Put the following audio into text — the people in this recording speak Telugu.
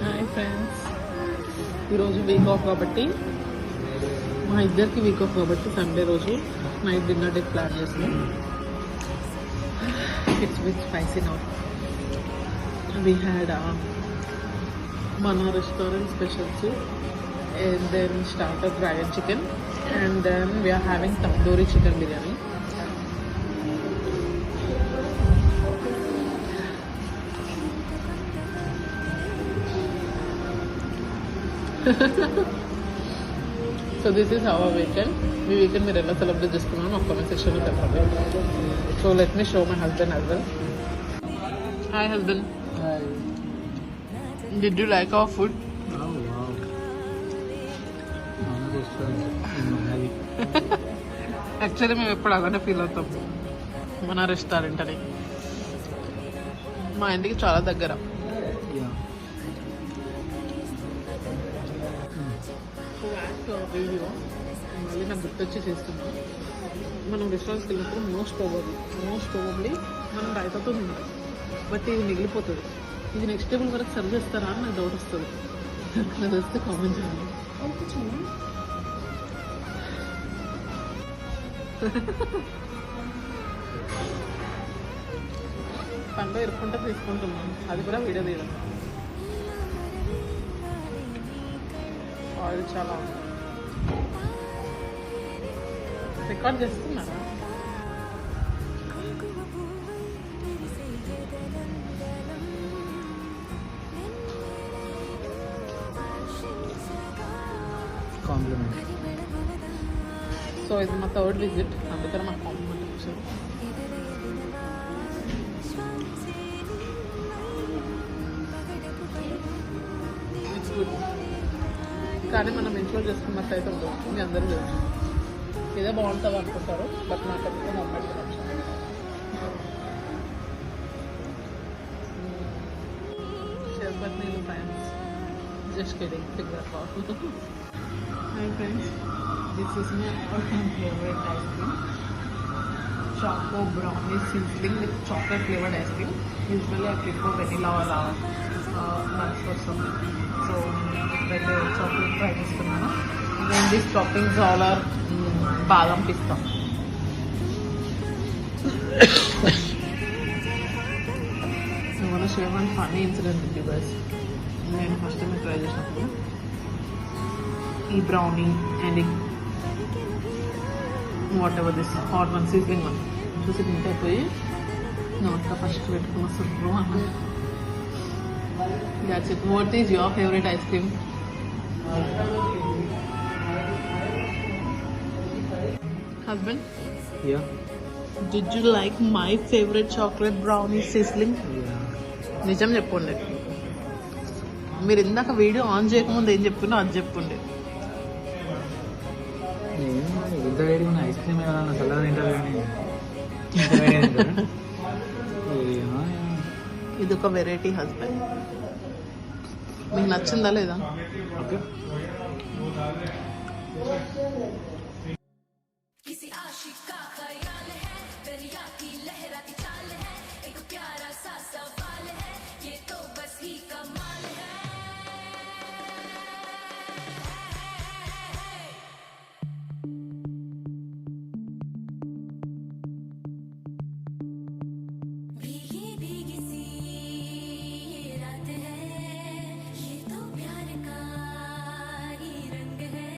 హాయ్ ఫ్రెండ్స్, ఈరోజు వీక్ ఆఫ్ కాబట్టి మా ఇద్దరికి వీక్ ఆఫ్ కాబట్టి సండే రోజు నైట్ డిన్నర్ డే ప్లాన్ చేసినాం. It's with spicy now. We had మన restaurant specials and then starter dragon chicken, and then we are having tandoori chicken biryani. So this is our weekend. We weekend మీరు ఎలా సెలబ్రేట్ చేసుకున్నాను ఒక కామెంట్ సెక్షన్లో చెప్పండి. So let me show my husband as well. Hi husband. Hi. Did you like our food? Oh wow. Mana restaurant in Mahali. Actually మేము ఎప్పుడు అలానే ఫీల్ అవుతాం మన రెస్టారెంట్ అని. మా ఇంటికి చాలా దగ్గర. Yeah. వీడియో మళ్ళీ నాకు గుర్తొచ్చి చేస్తున్నాం. మనం రెస్టారెంట్స్కి వెళ్ళినప్పుడు మోస్ట్ ప్రాబబ్లీ మనం రైతాతో తింటాం, బట్ ఇది మిగిలిపోతుంది. ఇది నెక్స్ట్ టేబుల్ వరకు సర్వ్ చేస్తారా అని నాకు డౌట్ వస్తుంది. నాకు వస్తే కామెంట్ చేయండి. పండు ఇరుక్కుంటే తీసుకుంటున్నాం, అది కూడా వీడియో తీయడం. ఆయిల్ చాలా రికార్డ్ చేస్తున్నారా? Compliment. సో ఇది మా థర్డ్ విజిట్, అందుకని మాకు కాంప్లిమెంట్ వచ్చారు. ఇట్స్ గుడ్, కానీ మనం ఇంట్లో చేసుకున్నట్టు అయితే ఉండదు. మీ అందరూ తెలుసు ఇదే బాగుంటుంది అనుకుంటారు, బట్ నాకు అయితే నమ్మకం నచ్చింది. బట్ నేను friends just kidding, figure out. Hi friends, this is my all-time favorite ice cream, choco brownie sizzling with chocolate flavored ice cream. Usually I prefer vanilla or nuts or something. So when the chocolate try chestunna, then these toppings all are badam pista. I want to share one funny incident with you guys. నేను ఫస్ట్ టైం ట్రై చేసినప్పుడు ఈ brownie and what ever this hot one seasoning one చూసి తింటే పోయి నోట్లో ఫస్ట్ పెట్టుకున్న సుప్రూ అన్న. That's it. What is your favourite ice cream? Husband, Yeah. Did you like my favourite chocolate brownie sizzling? Yeah. నిజం చెప్పండి. మీరు ఇందాక వీడియో ఆన్ చేయకముందు ఏం చెప్తున్నా అది చెప్పండి. ఇంత వేడి ఉన్న ఐస్ క్రీమ్ ఏమన్నా చల్లగా తింటారు కానీ ఇది ఒక వెరైటీ హస్బెండ్. మీకు నచ్చిందా లేదా? ఓకే.